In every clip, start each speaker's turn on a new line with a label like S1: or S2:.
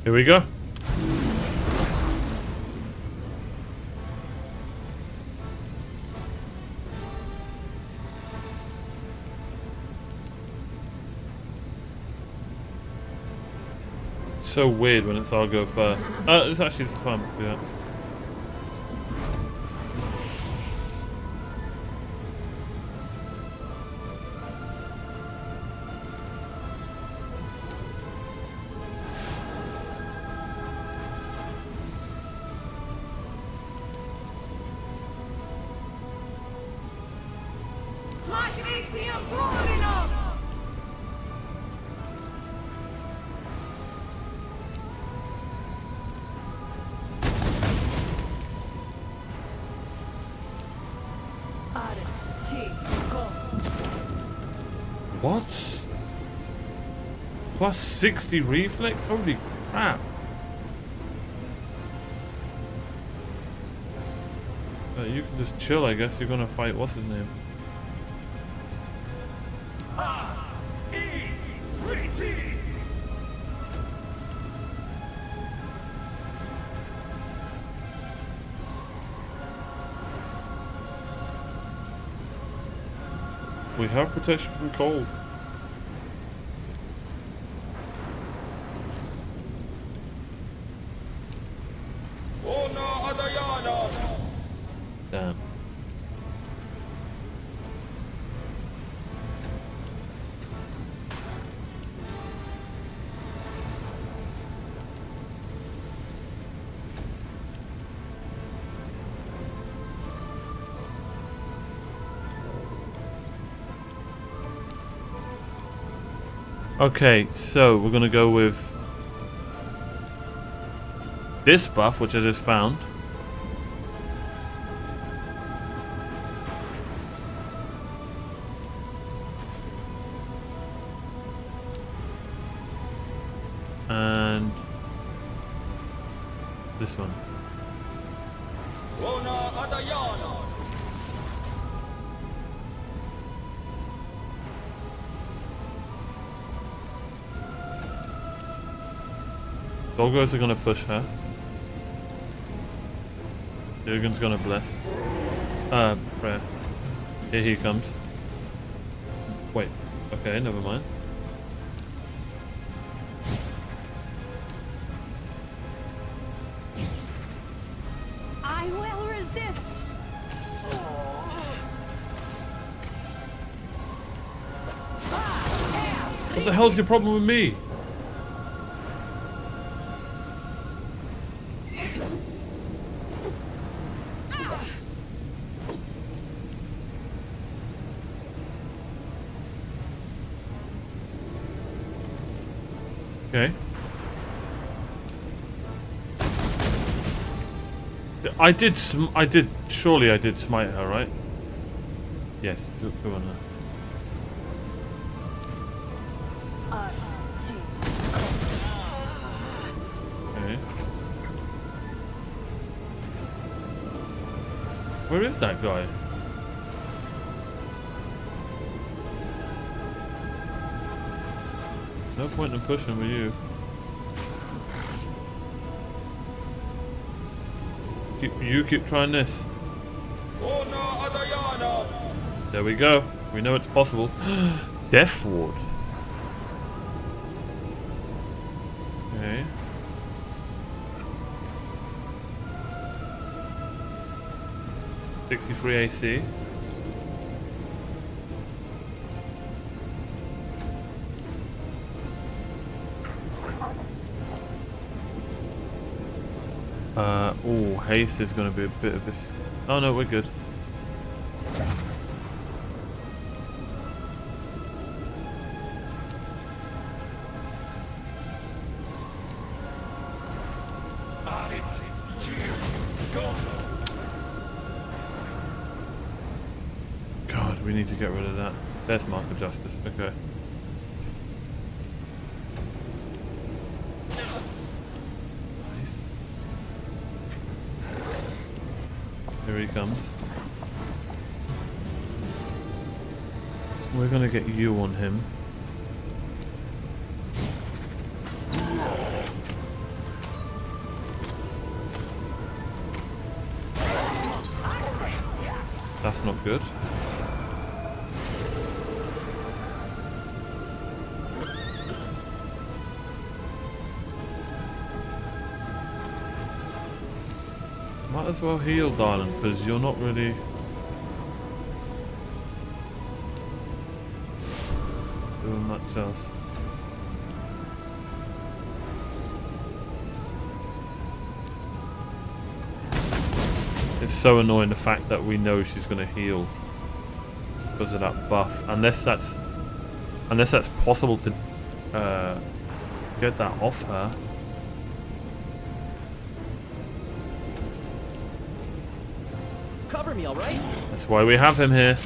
S1: Here we go. So weird when it's I'll go first. It's actually just fun. Yeah. What? Plus 60 reflex? Holy crap. You can just chill, I guess. You're gonna fight, what's his name? We have protection from cold. Damn. Okay, so we're gonna go with this buff, which I just found. And this one. Doggos are gonna push her. Jürgen's gonna bless. Prayer. Here he comes. Wait. Okay, never mind.
S2: I will resist.
S1: What the hell's your problem with me? Okay. Surely I did smite her, right? Yes, so go on now. Okay. Where is that guy? No point in pushing with you. You keep trying this. There we go. We know it's possible. Death Ward. Okay. .63 AC. Oh, haste is going to be a bit of this. Oh no, we're good. God, we need to get rid of that. There's Mark of Justice. Okay. Here he comes. We're gonna get you on him. That's not good. Might as well heal, darling, because you're not really doing much else. It's so annoying the fact that we know she's going to heal because of that buff, unless that's possible to get that off her.
S3: Cover me, all right?
S1: That's why we have him here.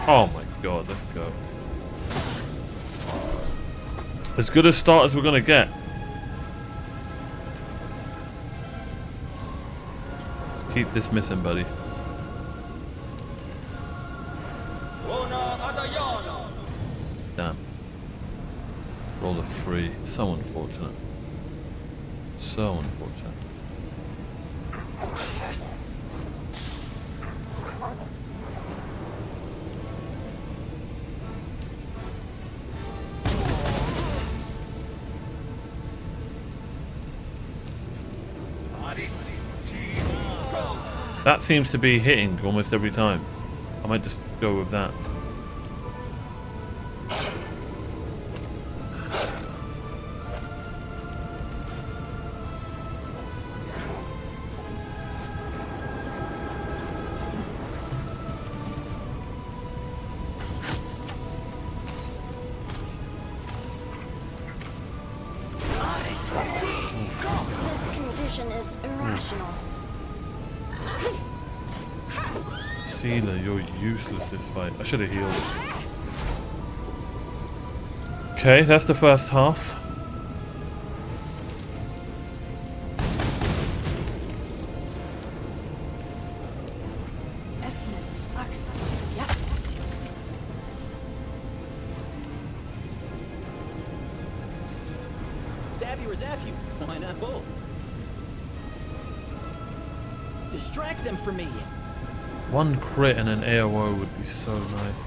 S1: Oh my god, let's go. As good a start as we're gonna get. Let's keep this missing, buddy. Damn. Roll a 3. So unfortunate. So unfortunate. That seems to be hitting almost every time. I might just go with that.
S2: This condition is irrational.
S1: Sealer, you're useless this fight. I should have healed. Okay, that's the first half.
S3: Stab you or zap you? Why not both? Distract them from me.
S1: One crit and an AOO would be so nice.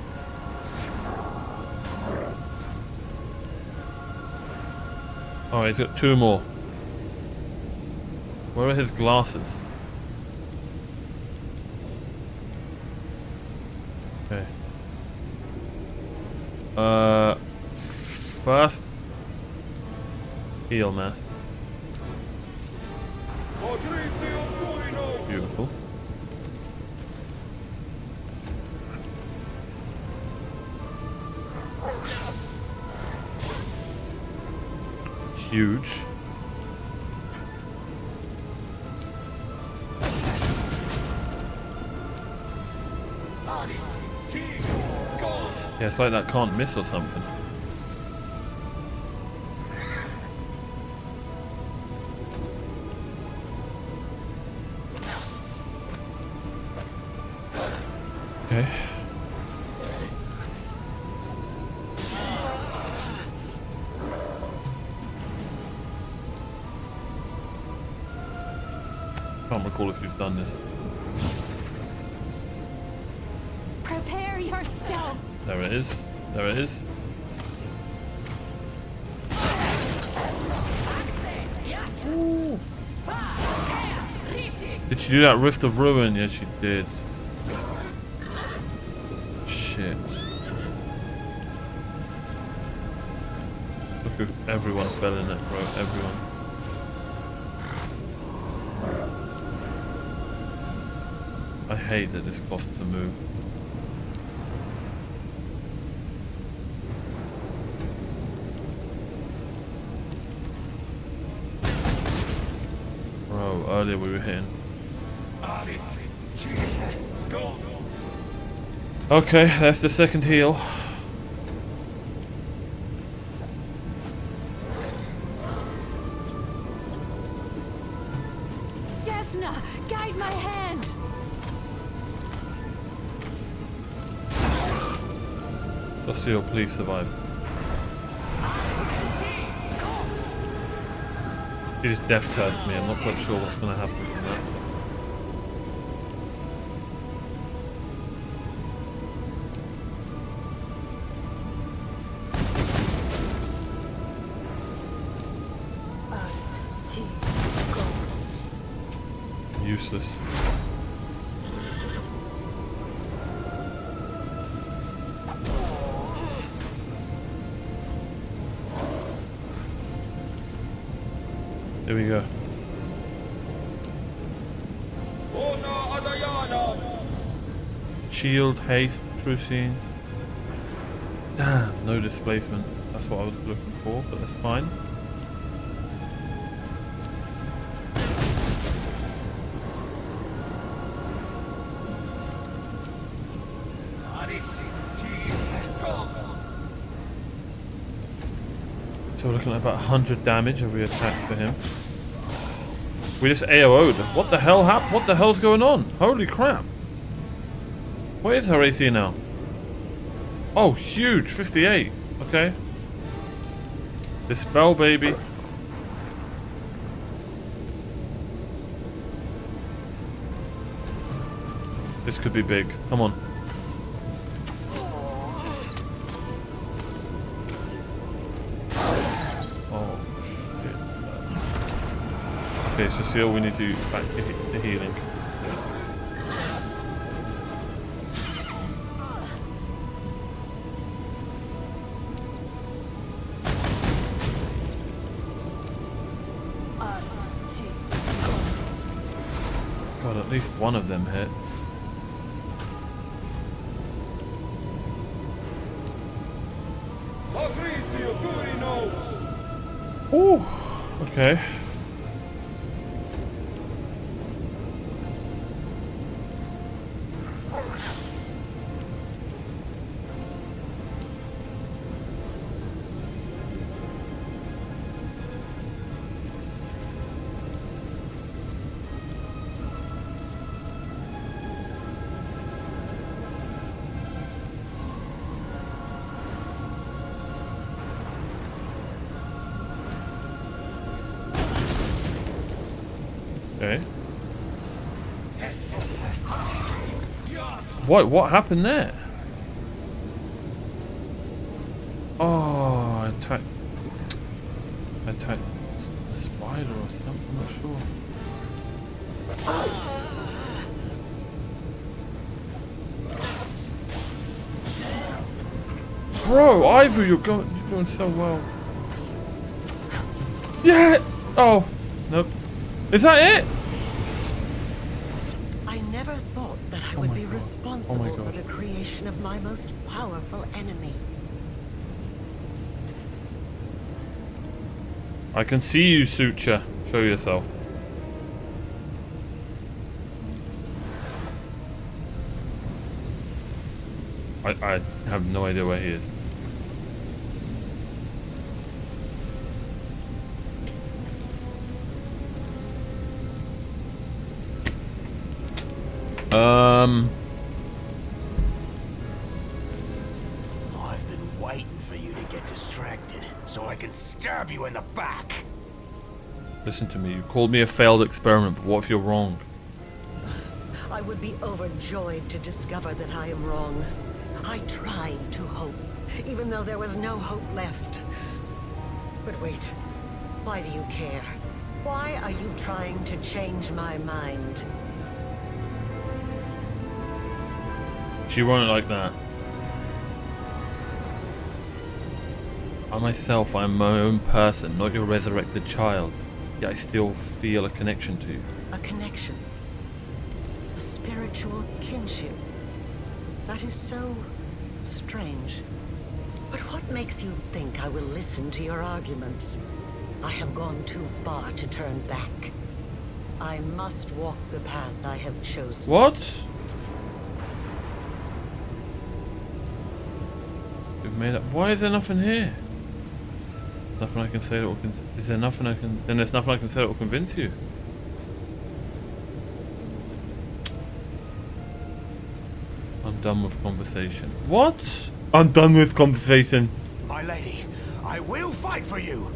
S1: Oh, he's got 2 more. Where are his glasses? Okay. First heal mass. Beautiful. Huge. Yeah, it's like that can't miss or something. Okay. Can't recall if you've done this.
S2: Prepare yourself.
S1: There it is. There it is. Ooh. Did she do that Rift of Ruin? Yes, she did. Shit. Look at everyone fell in it, bro. Everyone. I hate that this costs a move. Bro, earlier we were hitting. Okay, that's the second heal.
S2: Desna, guide my hand.
S1: Socio, please survive. He just death cursed me. I'm not quite sure what's going to happen from that. useless. There we go. Shield, haste, true seeing. Damn, no displacement. That's what I was looking for, but that's fine. So we're looking at about 100 damage every attack for him. We just AOO'd. What the hell happened? What the hell's going on? Holy crap. What is her AC now? Oh, huge. 58. Okay. Dispel, baby. This could be big. Come on. Oh, shit. Okay, Cecile, we need to back the healing. God, at least one of them hit. Ooh, okay. Okay. What happened there? Oh, I attacked a spider or something, I'm not sure. Bro, Ivory, you're going so well. Yeah! Oh, nope. Is that it?
S4: I never thought that I would be responsible for the creation of my most powerful enemy.
S1: I can see you, Suture. Show yourself. I have no idea where he is.
S5: I've been waiting for you to get distracted so I can stab you in the back.
S1: Listen to me. You called me a failed experiment, but what if you're wrong?
S4: I would be overjoyed to discover that I am wrong. I tried to hope, even though there was no hope left. But wait, why do you care? Why are you trying to change my mind?
S1: She won't like that. I myself, I'm my own person, not your resurrected child. Yet I still feel a connection to you.
S4: A connection. A spiritual kinship. That is so strange. But what makes you think I will listen to your arguments? I have gone too far to turn back. I must walk the path I have chosen.
S1: What? We've made up. Why is there nothing here? Nothing I can say that will is there nothing I can... Then there's nothing I can say that will convince you. I'm done with conversation. What? I'm done with conversation.
S5: My lady, I will fight for you.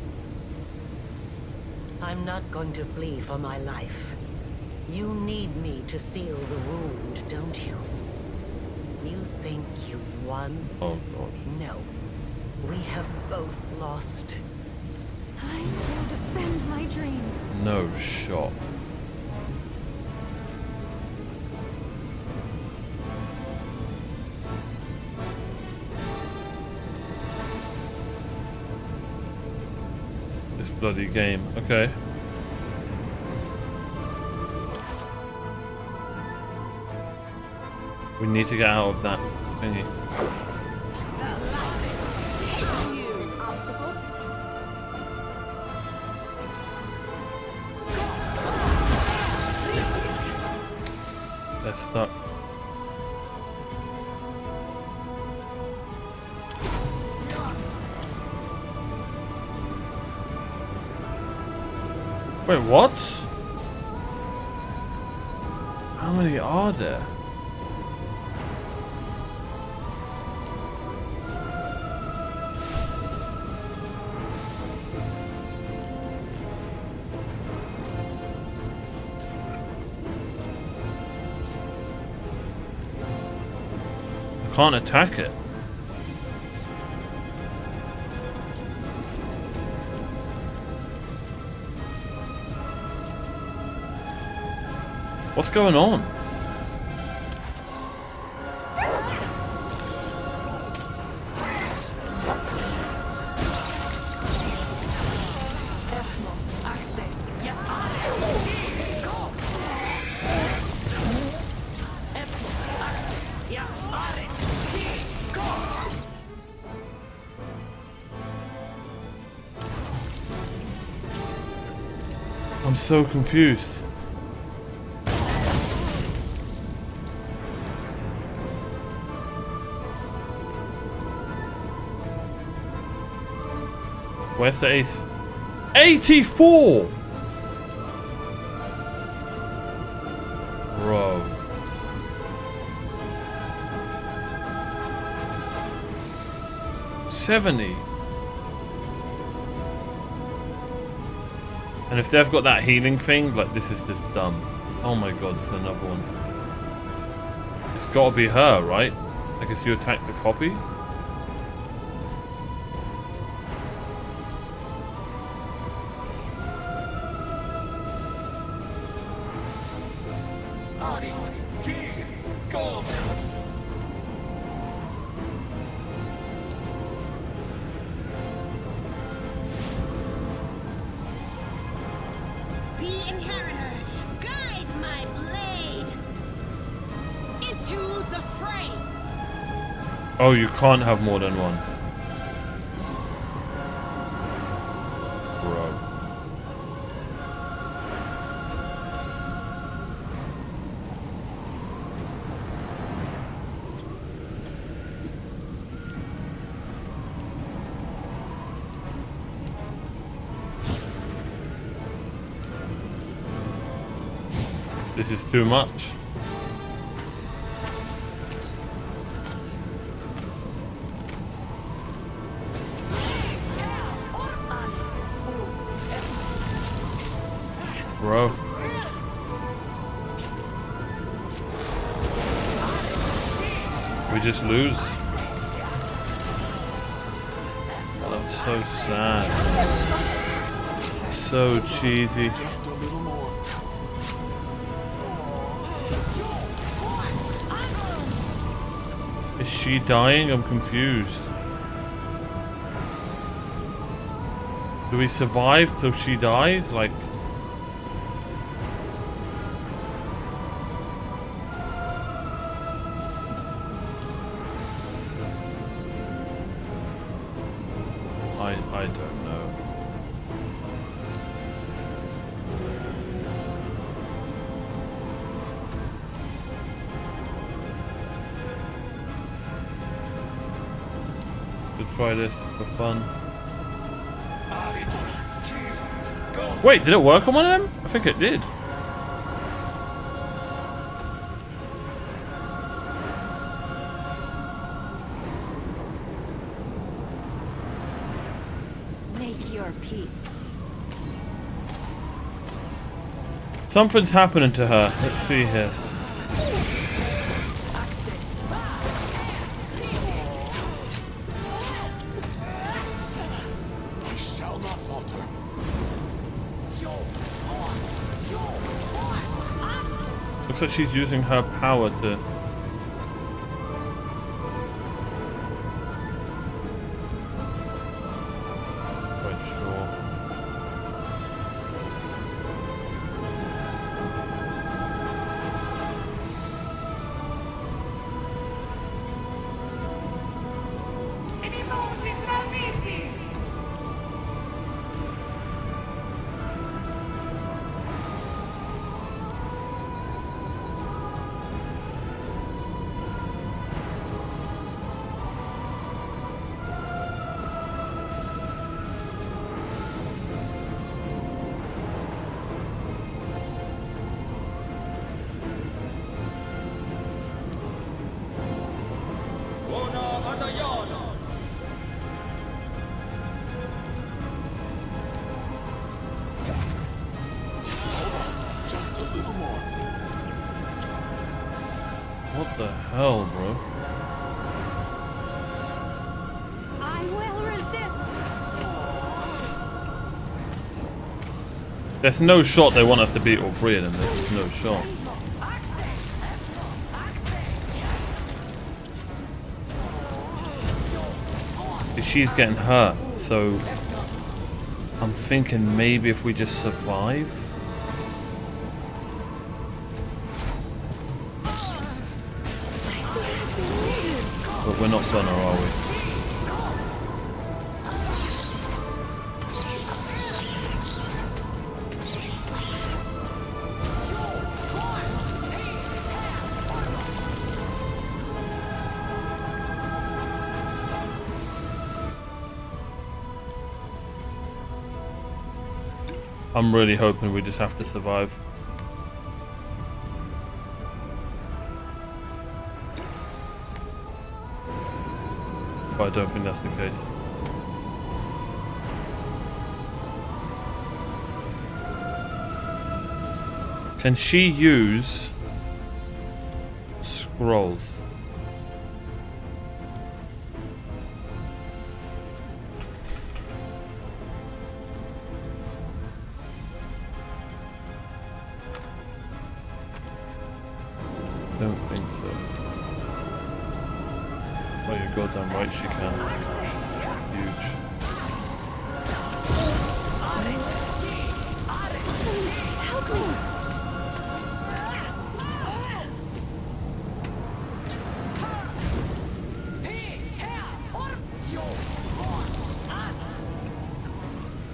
S4: I'm not going to flee for my life. You need me to seal the wound, don't you? You think you've won?
S1: Oh god.
S4: No. We have both lost.
S2: I will defend my dream.
S1: No shot. This bloody game. Okay. We need to get out of that thingy.
S2: This obstacle?
S1: They're stuck. Wait, what? How many are there? I can't attack it. What's going on? I'm so confused. Where's the ace? 84! Bro. $70. And if they've got that healing thing, like, this is just dumb. Oh my god, there's another one. It's gotta be her, right? I guess you attack the copy? Oh, you can't have more than one. Bro. This is too much. Bro. We just lose. Oh, that's so sad. So cheesy.
S5: Just a little more.
S1: Is she dying? I'm confused. Do we survive till she dies? Like... I don't know. To try this for fun. Wait, did it work on one of them? I think it did.
S2: Peace.
S1: Something's happening to her. Let's see here.
S5: I shall not falter.
S1: Looks like she's using her power to... Quite sure. the hell, bro?
S2: I will resist.
S1: There's no shot they want us to beat all three of them. There's no shot. She's getting hurt, so I'm thinking maybe if we just survive. But we're not gonna, are we? I'm really hoping we just have to survive. But I don't think that's the case. Can she use scrolls? Don't think so. Oh, you're goddamn right she can. Huge.
S2: Help me.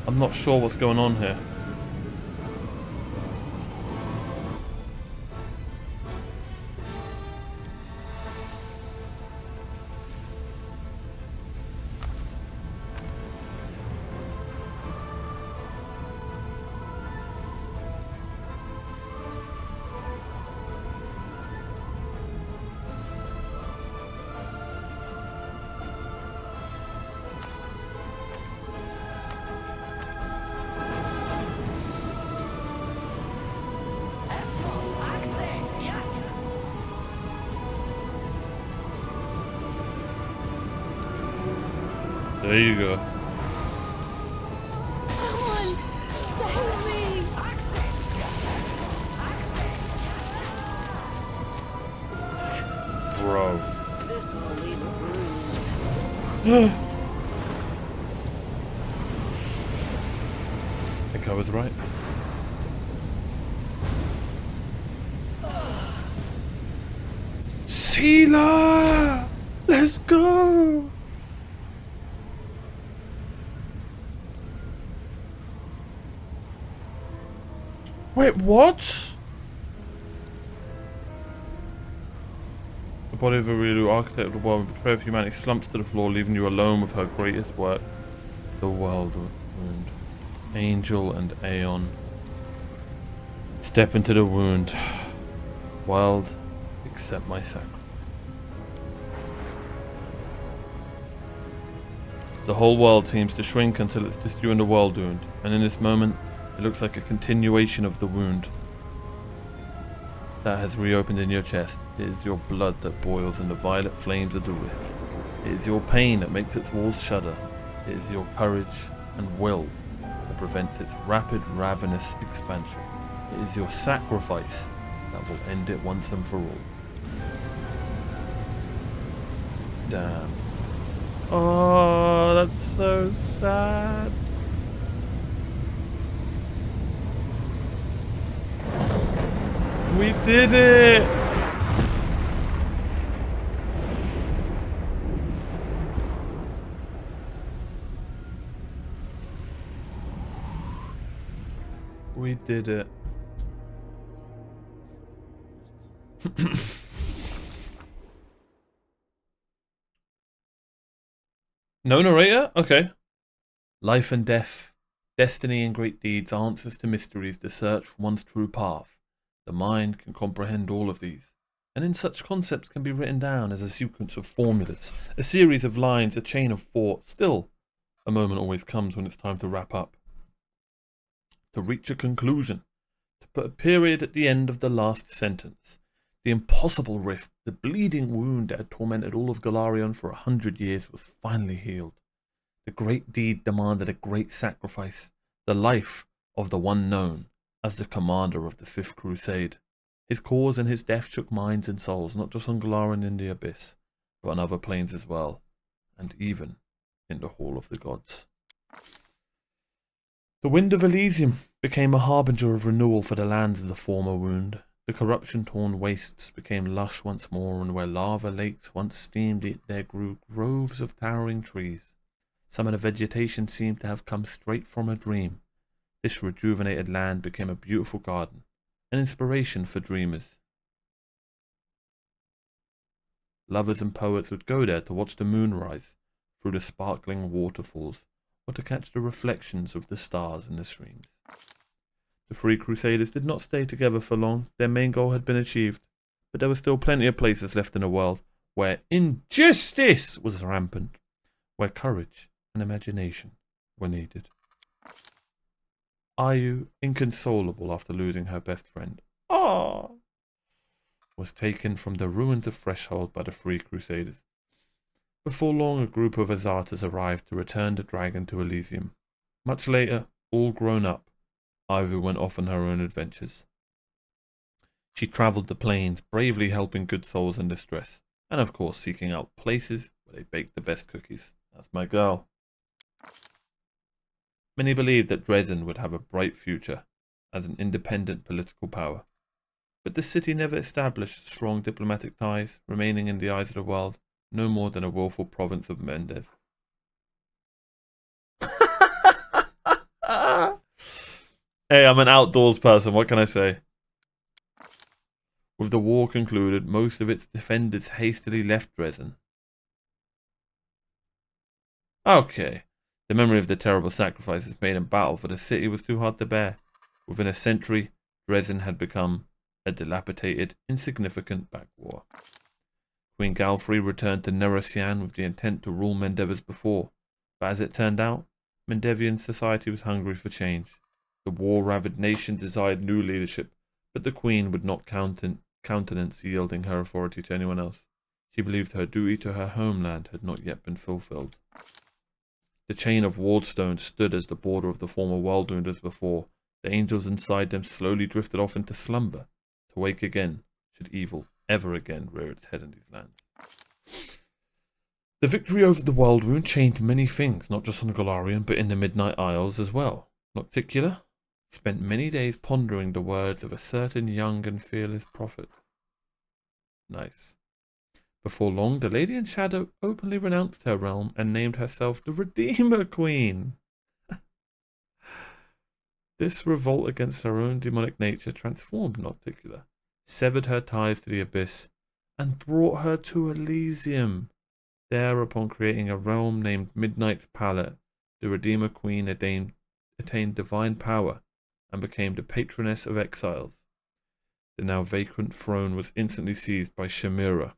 S1: I'm not sure what's going on here. There you go.
S2: Someone save me.
S1: Bro.
S4: This will leave a bruise.
S1: I think I was right. Sheila! Let's go! Wait, what? The body of a real architect of the world, betrayal of humanity, slumps to the floor, leaving you alone with her greatest work, the world wound. Angel and Aeon. Step into the wound. World, accept my sacrifice. The whole world seems to shrink until it's just you and the world wound, and in this moment, it looks like a continuation of the wound that has reopened in your chest. It is your blood that boils in the violet flames of the rift. It is your pain that makes its walls shudder. It is your courage and will that prevents its rapid, ravenous expansion. It is your sacrifice that will end it once and for all. Damn. Oh, that's so sad. We did it! We did it. No narrator? Okay. Life and death, destiny and great deeds, answers to mysteries, the search for one's true path. The mind can comprehend all of these, and in such concepts can be written down as a sequence of formulas, a series of lines, a chain of thought. Still, a moment always comes when it's time to wrap up, to reach a conclusion, to put a period at the end of the last sentence. The impossible rift, the bleeding wound that had tormented all of Golarion for 100 years was finally healed. The great deed demanded a great sacrifice, the life of the one known as the commander of the Fifth Crusade. His cause and his death shook minds and souls, not just on Golarion in the Abyss, but on other planes as well, and even in the Hall of the Gods. The wind of Elysium became a harbinger of renewal for the lands of the former wound. The corruption-torn wastes became lush once more, and where lava lakes once steamed, there grew groves of towering trees. Some of the vegetation seemed to have come straight from a dream. This rejuvenated land became a beautiful garden, an inspiration for dreamers. Lovers and poets would go there to watch the moon rise through the sparkling waterfalls, or to catch the reflections of the stars in the streams. The three Crusaders did not stay together for long. Their main goal had been achieved, but there were still plenty of places left in the world where injustice was rampant, where courage and imagination were needed. Ayu, inconsolable after losing her best friend, was taken from the ruins of Threshold by the three Crusaders. Before long, a group of Azartas arrived to return the dragon to Elysium. Much later, all grown up, Ayu went off on her own adventures. She travelled the plains, bravely helping good souls in distress, and of course seeking out places where they baked the best cookies. That's my girl. Many believed that Dresden would have a bright future as an independent political power, but the city never established strong diplomatic ties, remaining in the eyes of the world no more than a willful province of Mendev. Hey, I'm an outdoors person, what can I say? With the war concluded, most of its defenders hastily left Dresden. Okay, the memory of the terrible sacrifices made in battle for the city was too hard to bear. Within a century, Dresden had become a dilapidated, insignificant backwater. Queen Galfrey returned to Nerosian with the intent to rule Mendev as before, but as it turned out, Mendevian society was hungry for change. The war-ravaged nation desired new leadership, but the queen would not countenance yielding her authority to anyone else. She believed her duty to her homeland had not yet been fulfilled. The chain of wardstones stood as the border of the former world-wound as before. The angels inside them slowly drifted off into slumber, to wake again, should evil ever again rear its head in these lands. The victory over the world-wound changed many things, not just on Golarion, but in the Midnight Isles as well. Nocticula spent many days pondering the words of a certain young and fearless prophet. Nice. Before long, the Lady in Shadow openly renounced her realm and named herself the Redeemer Queen. This revolt against her own demonic nature transformed Nocticula, severed her ties to the Abyss, and brought her to Elysium. There, upon creating a realm named Midnight's Palette, the Redeemer Queen attained divine power and became the patroness of exiles. The now vacant throne was instantly seized by Shamira.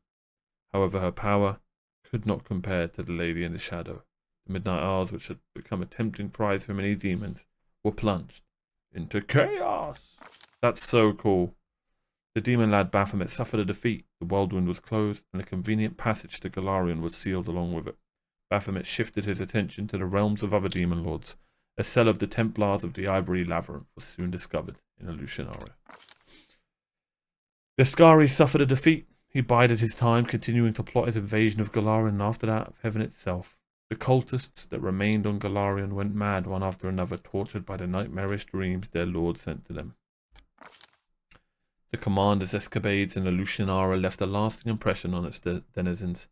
S1: However, her power could not compare to the Lady in the Shadow. The Midnight Isles, which had become a tempting prize for many demons, were plunged into chaos. That's so cool. The demon lad Baphomet suffered a defeat, the world-wound was closed, and a convenient passage to Golarion was sealed along with it. Baphomet shifted his attention to the realms of other demon lords. A cell of the Templars of the Ivory Labyrinth was soon discovered in Alushanara. Descari suffered a defeat. He bided his time, continuing to plot his invasion of Golarion and after that of heaven itself. The cultists that remained on Golarion went mad one after another, tortured by the nightmarish dreams their lord sent to them. The commander's escapades in Alushanara left a lasting impression on its denizens.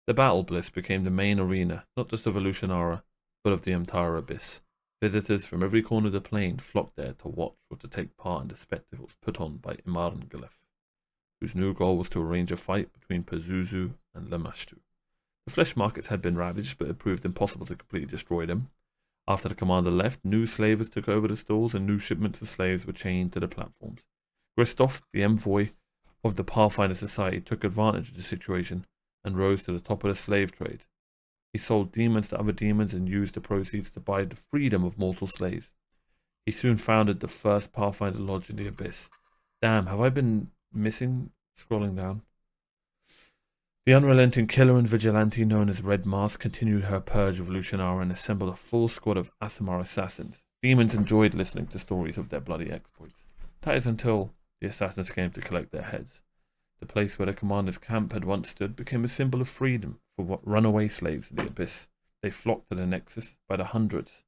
S1: The battle bliss became the main arena, not just of Alushanara, but of the entire Abyss. Visitors from every corner of the plane flocked there to watch or to take part in the spectacles put on by Imarngalef, whose new goal was to arrange a fight between Pazuzu and Lamashtu. The flesh markets had been ravaged, but it proved impossible to completely destroy them. After the commander left, new slavers took over the stalls and new shipments of slaves were chained to the platforms. Christoph, the envoy of the Pathfinder Society, took advantage of the situation and rose to the top of the slave trade. He sold demons to other demons and used the proceeds to buy the freedom of mortal slaves. He soon founded the first Pathfinder Lodge in the Abyss. Damn, have I been missing Scrolling down. The unrelenting killer and vigilante known as Red Mask continued her purge of Lucianara and assembled a full squad of Aasimar assassins. Demons enjoyed listening to stories of their bloody exploits. That is until the assassins came to collect their heads. The place where the commander's camp had once stood became a symbol of freedom for runaway slaves in the abyss. They flocked to the Nexus by the hundreds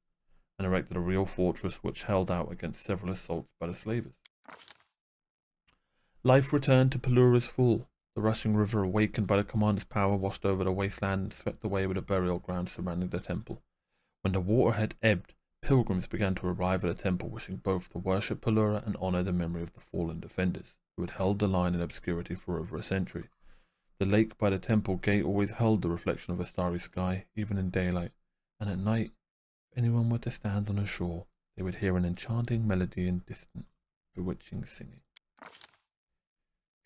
S1: and erected a real fortress which held out against several assaults by the slavers. Life returned to Pelura's full. The rushing river, awakened by the commander's power, washed over the wasteland and swept away with the burial ground surrounding the temple. When the water had ebbed, pilgrims began to arrive at the temple, wishing both to worship Pelura and honor the memory of the fallen defenders, who had held the line in obscurity for over a century. The lake by the temple gate always held the reflection of a starry sky, even in daylight, and at night, if anyone were to stand on the shore, they would hear an enchanting melody and distant, bewitching singing.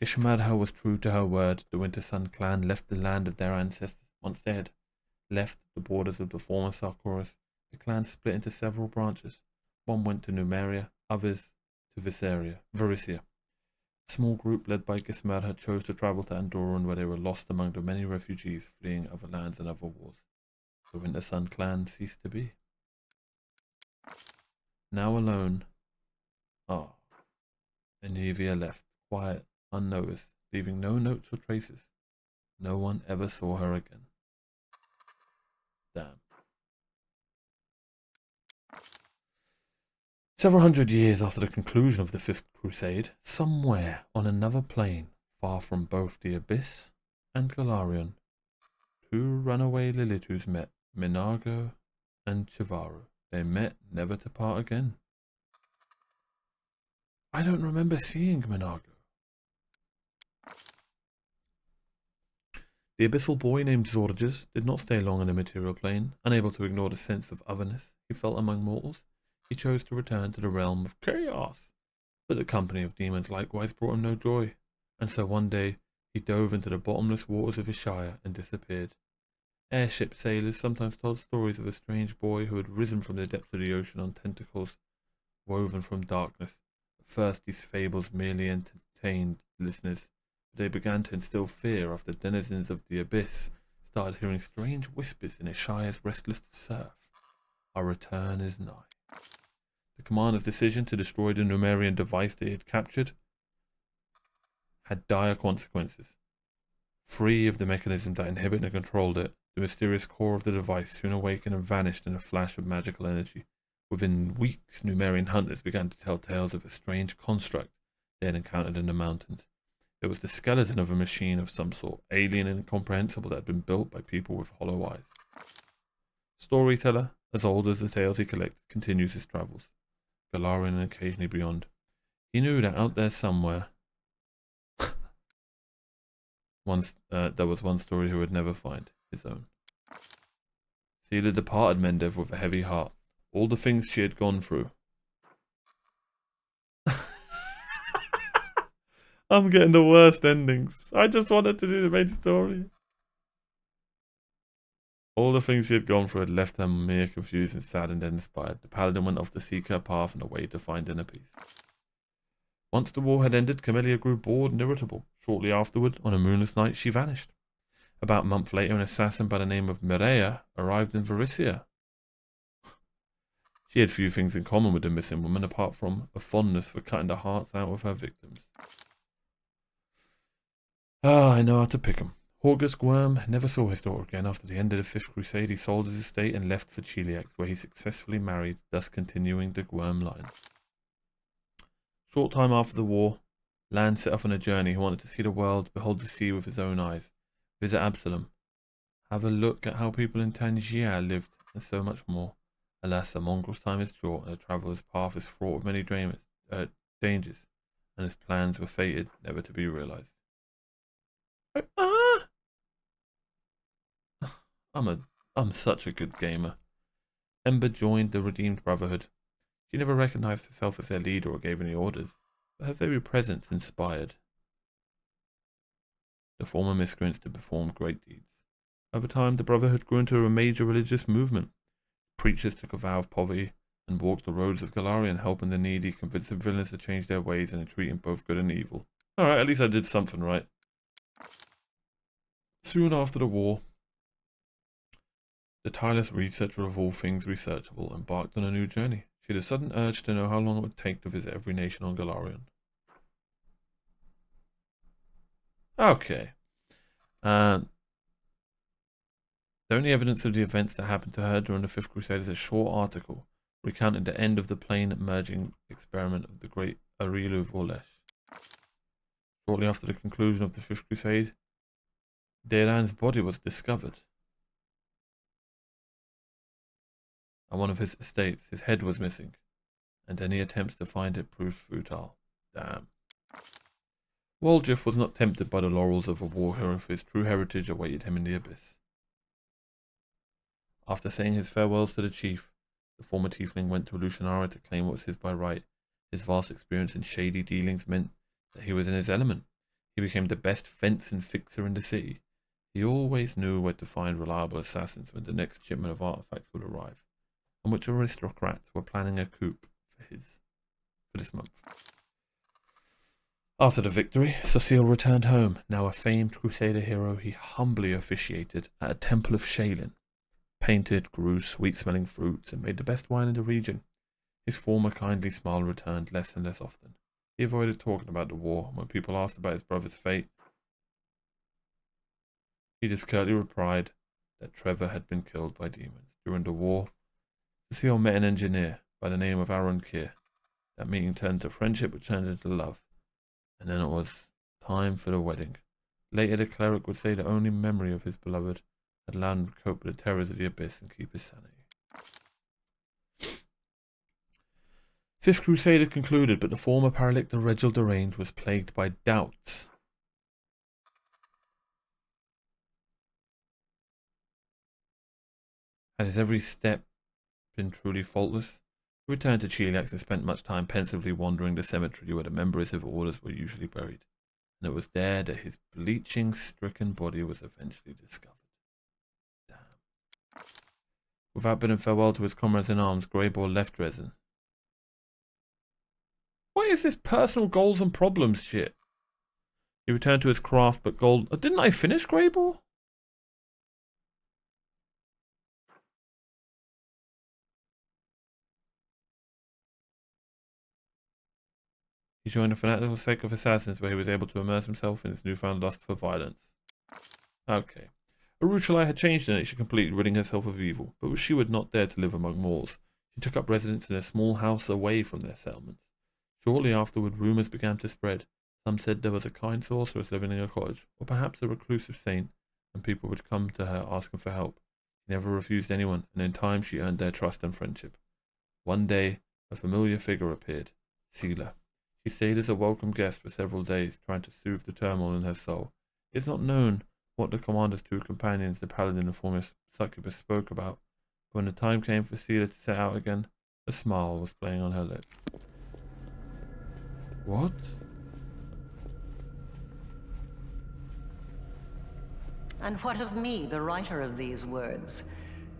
S1: Gishamadha was true to her word. The Winter Sun clan left the land of their ancestors. Once they had left the borders of the former Sarkoris, the clan split into several branches. One went to Numeria, others to Varisia. A small group led by Gishamadha chose to travel to Andoran, where they were lost among the many refugees fleeing other lands and other wars. The Winter Sun clan ceased to be. Now alone, Anivia left, quiet, unnoticed, leaving no notes or traces. No one ever saw her again. Damn. Several hundred years after the conclusion of the Fifth Crusade, somewhere on another plane, far from both the Abyss and Golarion, two runaway Lilitus met, Minago and Chivaru. They met, never to part again. I don't remember seeing Minago. The abyssal boy named Zorges did not stay long on the material plane. Unable to ignore the sense of otherness he felt among mortals, he chose to return to the realm of chaos. But the company of demons likewise brought him no joy, and so one day he dove into the bottomless waters of his shire and disappeared. Airship sailors sometimes told stories of a strange boy who had risen from the depths of the ocean on tentacles woven from darkness. At first these fables merely entertained listeners. They began to instill fear after denizens of the abyss started hearing strange whispers in a shire's restless surf. Our return is nigh. The commander's decision to destroy the Numerian device they had captured had dire consequences. Free of the mechanism that inhibited and controlled it, the mysterious core of the device soon awakened and vanished in a flash of magical energy. Within weeks, Numerian hunters began to tell tales of a strange construct they had encountered in the mountains. It was the skeleton of a machine of some sort, alien and incomprehensible, that had been built by people with hollow eyes. Storyteller, as old as the tales he collected, continues his travels, Golarion and occasionally beyond. He knew that out there somewhere, there was one story he would never find, his own. Celia departed Mendev with a heavy heart. All the things she had gone through. I'm getting the worst endings. I just wanted to do the main story. All the things she had gone through had left her mere confused and saddened and inspired. The paladin went off to seek her path and a way to find inner peace. Once the war had ended, Camellia grew bored and irritable. Shortly afterward, on a moonless night, she vanished. About a month later, an assassin by the name of Mireia arrived in Varisia. She had few things in common with the missing woman, apart from a fondness for cutting the hearts out of her victims. I know how to pick 'em. Horgus Gwyrm never saw his daughter again. After the end of the Fifth Crusade, he sold his estate and left for Cheliax, where he successfully married, thus continuing the Gwyrm line. Short time after the war, Lan set off on a journey. He wanted to see the world, behold the sea with his own eyes, visit Absalom, have a look at how people in Tangier lived, and so much more. Alas, a mongrel's time is short, and the traveller's path is fraught with many dangers, and his plans were fated never to be realized. I'm such a good gamer. Ember joined the Redeemed Brotherhood. She never recognized herself as their leader or gave any orders, but her very presence inspired the former miscreants to perform great deeds. Over time, the Brotherhood grew into a major religious movement. Preachers took a vow of poverty and walked the roads of Golarion, helping the needy, convincing villains to change their ways and entreating both good and evil. Alright, at least I did something right. Soon after the war, the tireless researcher of all things researchable embarked on a new journey. She had a sudden urge to know how long it would take to visit every nation on Galarian. Okay. The only evidence of the events that happened to her during the Fifth Crusade is a short article recounting the end of the plane merging experiment of the great Arilu Volesh. Shortly after the conclusion of the Fifth Crusade, Daylan's body was discovered. On one of his estates, his head was missing, and any attempts to find it proved futile. Damn. Waldriff was not tempted by the laurels of a war hero, for his true heritage awaited him in the abyss. After saying his farewells to the chief, the former tiefling went to Lucianara to claim what was his by right. His vast experience in shady dealings meant that he was in his element. He became the best fence and fixer in the city. He always knew where to find reliable assassins when the next shipment of artifacts would arrive, on which aristocrats were planning a coup for this month. After the victory, Cecile returned home. Now a famed Crusader hero, he humbly officiated at a temple of Shaylin, painted, grew sweet-smelling fruits, and made the best wine in the region. His former kindly smile returned less and less often. He avoided talking about the war, and when people asked about his brother's fate, he just curtly replied that Trevor had been killed by demons. During the war, Cecile met an engineer by the name of Aaron Keir. That meeting turned to friendship, which turned into love. And then it was time for the wedding. Later, the cleric would say the only memory of his beloved had allowed him to cope with the terrors of the abyss and keep his sanity. Fifth Crusade had concluded, but the former paralytic Regil Deranged was plagued by doubts. Had his every step been truly faultless? He returned to Cheliax and spent much time pensively wandering the cemetery where the members of orders were usually buried, and it was there that his bleaching-stricken body was eventually discovered. Damn. Without bidding farewell to his comrades in arms, Greybor left Dresden. What is this personal goals and problems shit? He returned to his craft, but gold... Oh, didn't I finish Greybor? He joined a fanatical sect of assassins where he was able to immerse himself in his newfound lust for violence. Okay. Aruchalai had changed her nature, completely ridding herself of evil, but she would not dare to live among Moors. She took up residence in a small house away from their settlements. Shortly afterward, rumours began to spread. Some said there was a kind sorceress living in a cottage, or perhaps a reclusive saint, and people would come to her asking for help. She never refused anyone, and in time she earned their trust and friendship. One day, a familiar figure appeared, Sela. She stayed as a welcome guest for several days, trying to soothe the turmoil in her soul. It is not known what the commander's two companions, the paladin and former succubus, spoke about, but when the time came for Sela to set out again, a smile was playing on her lips. What?
S4: And what of me, the writer of these words?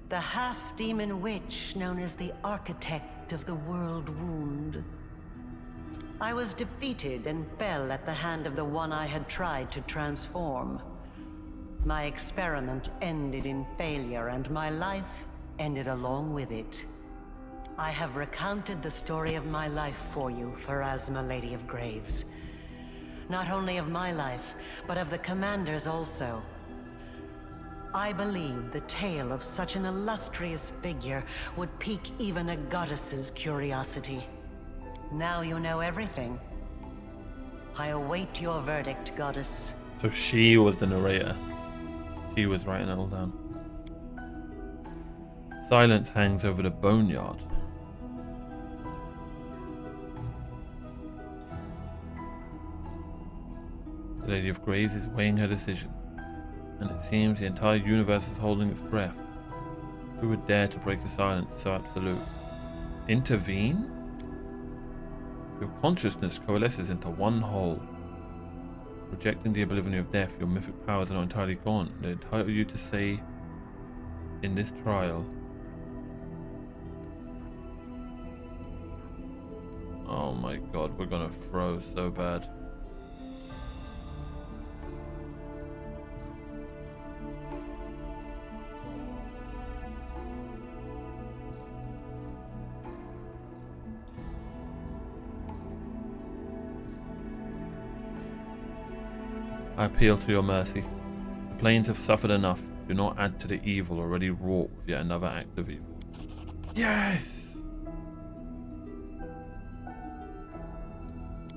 S4: The half-demon witch known as the architect of the world wound. I was defeated and fell at the hand of the one I had tried to transform. My experiment ended in failure, and my life ended along with it. I have recounted the story of my life for you, Pharasma, Lady of Graves. Not only of my life, but of the commander's also. I believe the tale of such an illustrious figure would pique even a goddess's curiosity. Now you know everything. I await your verdict, goddess.
S1: So she was the narrator. She was writing it all down. Silence hangs over the boneyard. The Lady of Graves is weighing her decision, and it seems the entire universe is holding its breath. Who would dare to break a silence so absolute? Intervene? Your consciousness coalesces into one whole. Rejecting the oblivion of death, your mythic powers are not entirely gone. They entitle you to say, in this trial, oh my god, we're gonna throw so bad. I appeal to your mercy. The planes have suffered enough. Do not add to the evil already wrought with yet another act of evil. Yes!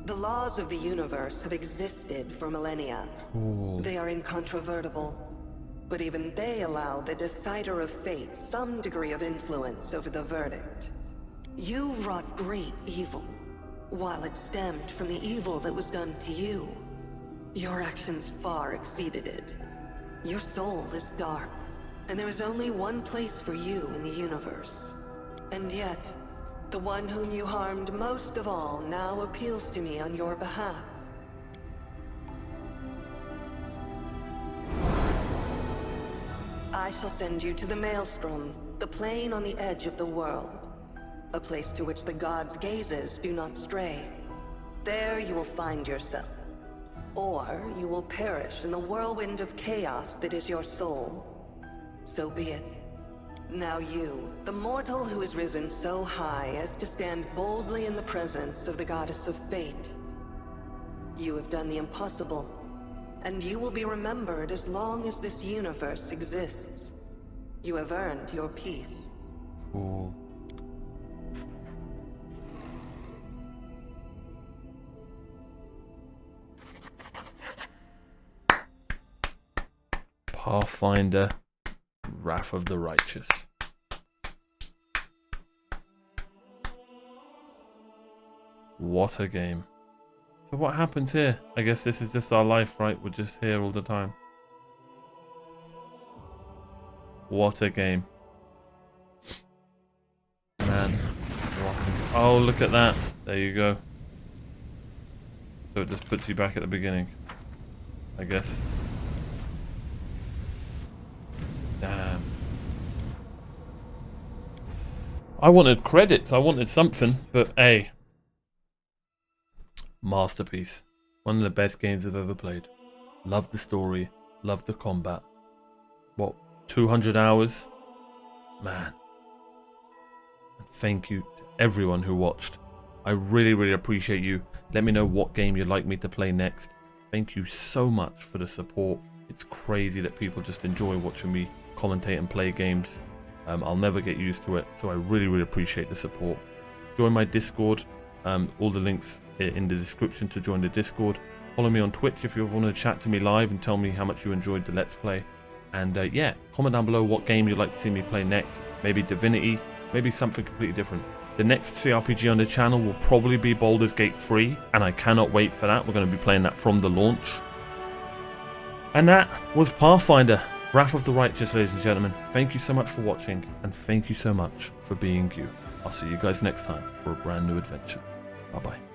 S6: The laws of the universe have existed for millennia.
S1: Cool.
S6: They are incontrovertible. But even they allow the decider of fate some degree of influence over the verdict. You wrought great evil, while it stemmed from the evil that was done to you. Your actions far exceeded it. Your soul is dark, and there is only one place for you in the universe. And yet, the one whom you harmed most of all now appeals to me on your behalf. I shall send you to the Maelstrom, the plane on the edge of the world. A place to which the gods' gazes do not stray. There you will find yourself. Or you will perish in the whirlwind of chaos that is your soul. So be it. Now you, the mortal who has risen so high as to stand boldly in the presence of the goddess of fate. You have done the impossible, and you will be remembered as long as this universe exists. You have earned your peace.
S1: Cool. Pathfinder, Wrath of the Righteous. What a game. So what happens here? I guess this is just our life, right? We're just here all the time. What a game. Man. Oh, look at that. There you go. So it just puts you back at the beginning, I guess. Damn. I wanted credits. I wanted something, but hey. Masterpiece. One of the best games I've ever played. Loved the story. Loved the combat. What, 200 hours? Man. And thank you to everyone who watched. I really, really appreciate you. Let me know what game you'd like me to play next. Thank you so much for the support. It's crazy that people just enjoy watching me commentate and play games. I'll never get used to it, so I really, really appreciate the support. Join my Discord. All the links in the description to join the Discord. Follow me on Twitch if you want to chat to me live and tell me how much you enjoyed the Let's Play. And yeah, comment down below what game you'd like to see me play next. Maybe Divinity, maybe something completely different. The next CRPG on the channel will probably be Baldur's Gate 3, and I cannot wait for that. We're going to be playing that from the launch. And that was Pathfinder, Wrath of the Righteous, ladies and gentlemen. Thank you so much for watching, and thank you so much for being you. I'll see you guys next time for a brand new adventure. Bye-bye.